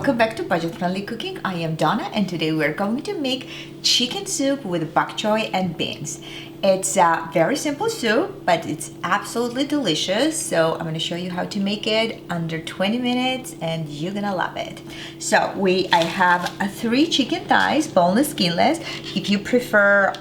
welcome back to Budget Friendly Cooking. I am Donna and today we're going to make chicken soup with bok choy and beans. It's a very simple soup, but it's absolutely delicious. So I'm going to show you how to make it under 20 minutes and you're gonna love it. So I have 3 chicken thighs, boneless, skinless. If you prefer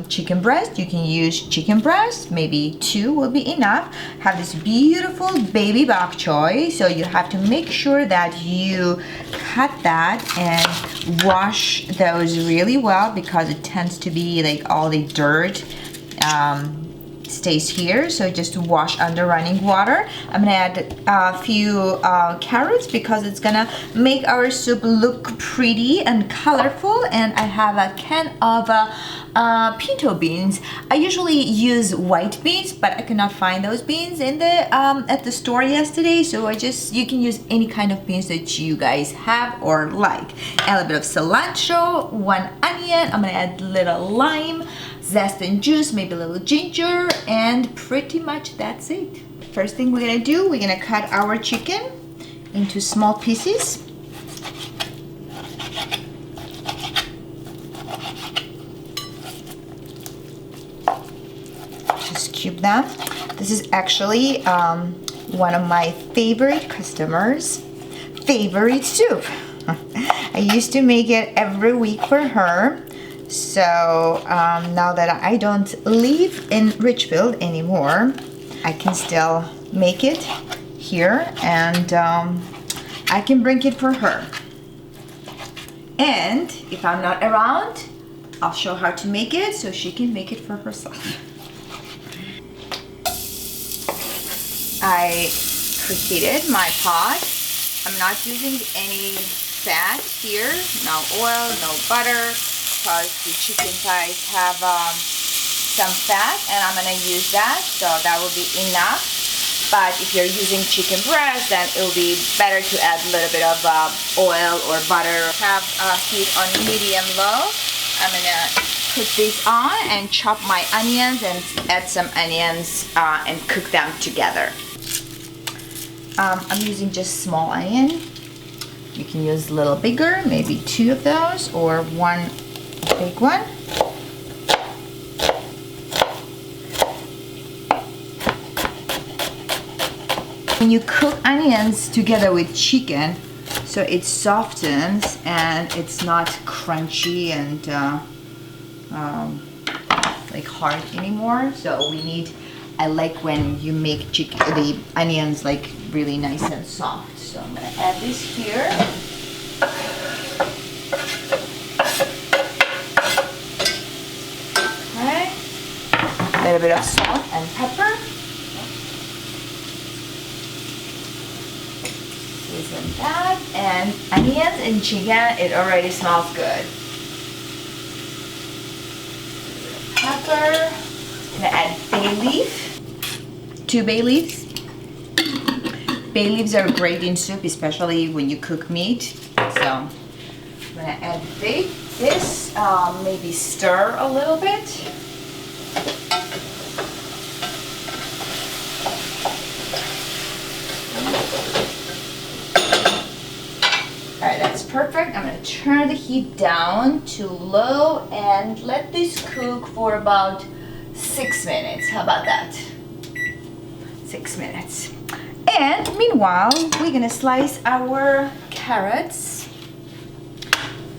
chicken breast, you can use chicken breast. Maybe 2 will be enough. Have this beautiful baby bok choy. So you have to make sure that you cut that and wash those really well because it tends to be like all the dirt stays here, so just wash under running water. I'm gonna add a few carrots because it's gonna make our soup look pretty and colorful, and I have a can of pinto beans. I usually use white beans, but I could not find those beans in the at the store yesterday, so you can use any kind of beans that you guys have or like. Add a little bit of cilantro, 1 onion. I'm gonna add a little lime, zest and juice, maybe a little ginger, and pretty much that's it. First thing we're gonna do, we're gonna cut our chicken into small pieces. Just cube them. This is actually one of my favorite customers' favorite soup. I used to make it every week for her. So now that I don't live in Richfield anymore, I can still make it here, and I can bring it for her. And if I'm not around, I'll show her how to make it so she can make it for herself. I preheated my pot. I'm not using any fat here, no oil, no butter, because the chicken thighs have some fat, and I'm gonna use that, so that will be enough. But if you're using chicken breast, then it will be better to add a little bit of oil or butter. Have heat on medium low. I'm gonna put this on and chop my onions and add some onions and cook them together. I'm using just small onion. You can use a little bigger, maybe 2 of those or 1 big one. When you cook onions together with chicken, so it softens and it's not crunchy and like hard anymore. So I like when you make the onions like really nice and soft. So I'm gonna add this here. A little bit of salt and pepper. Season that, and onions and chicken, it already smells good. Pepper. I'm gonna add bay leaf. 2 bay leaves. Bay leaves are great in soup, especially when you cook meat. So I'm gonna add this. Maybe stir a little bit. Alright, that's perfect. I'm going to turn the heat down to low and let this cook for about 6 minutes. How about that? 6 minutes. And meanwhile, we're going to slice our carrots.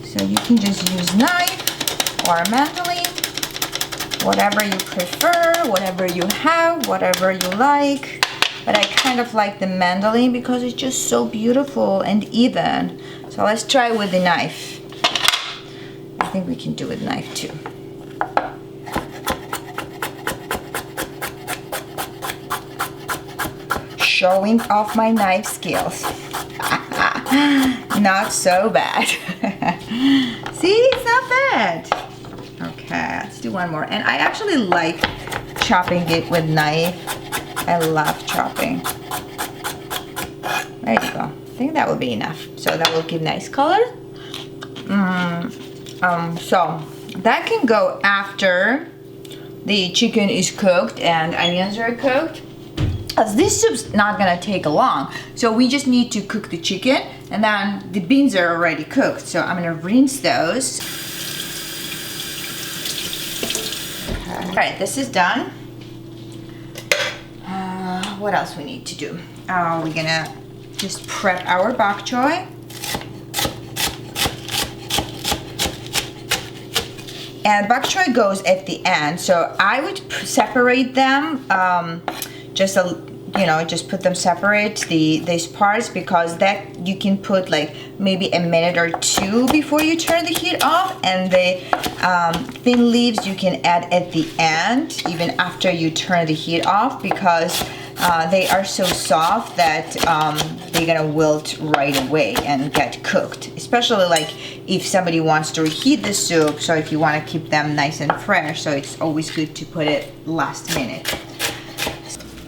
So you can just use knife or a mandolin, whatever you prefer, whatever you have, whatever you like. But I kind of like the mandolin because it's just so beautiful and even. So let's try with the knife. I think we can do with knife too. Showing off my knife skills. Not so bad. See, it's not bad. Okay, let's do one more. And I actually like chopping it with knife. I love chopping. There you go. I think that will be enough. So that will give nice color. So that can go after the chicken is cooked and onions are cooked. because this soup's not gonna take long. So we just need to cook the chicken, and then the beans are already cooked. So I'm gonna rinse those. Okay. All right, this is done. What else we need to do? We're gonna just prep our bok choy. And bok choy goes at the end, so I would separate them, just put them separate, these parts, because that you can put like maybe a minute or two before you turn the heat off, and the thin leaves you can add at the end, even after you turn the heat off, because they are so soft that they're gonna wilt right away and get cooked. Especially like if somebody wants to reheat the soup, so if you want to keep them nice and fresh, so it's always good to put it last minute.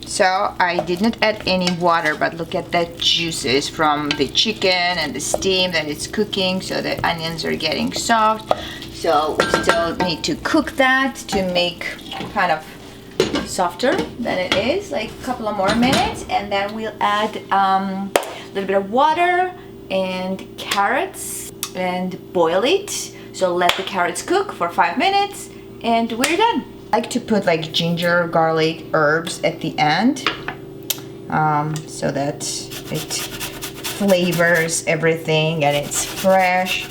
So I did not add any water, but look at the juices from the chicken and the steam that it's cooking, so the onions are getting soft. So we still need to cook that to make kind of softer than it is, like a couple of more minutes, and then we'll add a little bit of water and carrots and boil it. So let the carrots cook for 5 minutes and we're done. I like to put like ginger, garlic, herbs at the end, so that it flavors everything and it's fresh.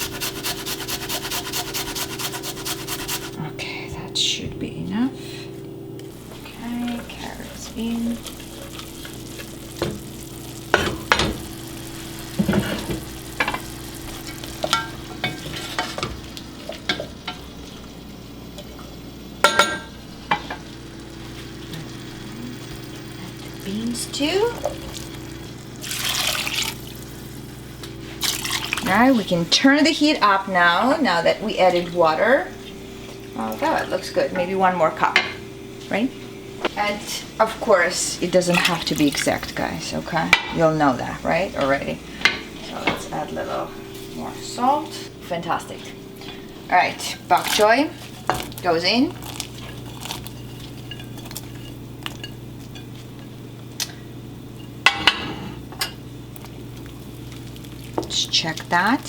Okay, that should be enough. Okay, carrots in. Beans too. Now we can turn the heat up now that we added water. Oh, that looks good. Maybe 1 more cup, right? And of course, it doesn't have to be exact, guys, okay? You'll know that, right, already. So let's add a little more salt. Fantastic. All right, bok choy goes in. Check that.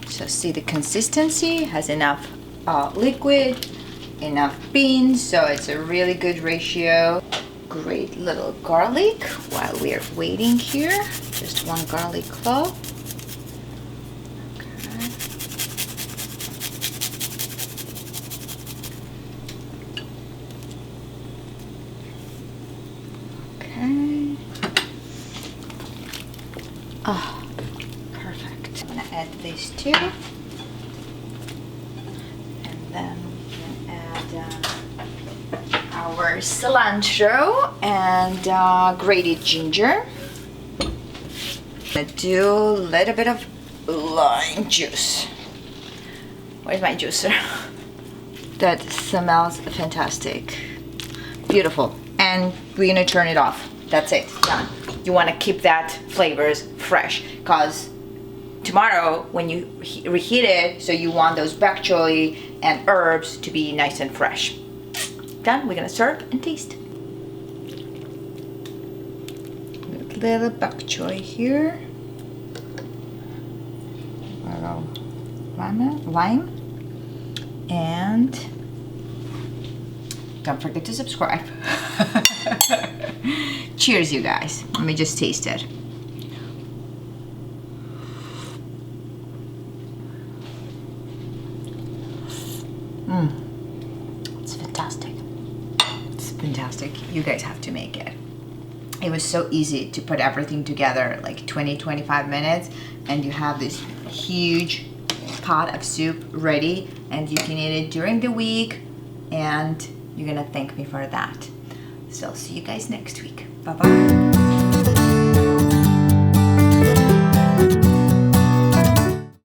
So see the consistency, has enough liquid, enough beans, so it's a really good ratio. Great little garlic while we're waiting here. Just 1 garlic clove. Okay. Oh. Add these 2, and then we can add our cilantro and grated ginger. I do a little bit of lime juice. Where's my juicer? That smells fantastic. Beautiful. And we're gonna turn it off. That's it, done. You wanna keep that flavors fresh, because tomorrow when you reheat it, so you want those bok choy and herbs to be nice and fresh. Done. We're gonna serve and taste. A little bok choy here. A little lime. And don't forget to subscribe. Cheers, you guys. Let me just taste it. It's fantastic. It's fantastic. You guys have to make it. It was so easy to put everything together, like 20-25 minutes, and you have this huge pot of soup ready, and you can eat it during the week, and you're gonna thank me for that. So see you guys next week. Bye-bye.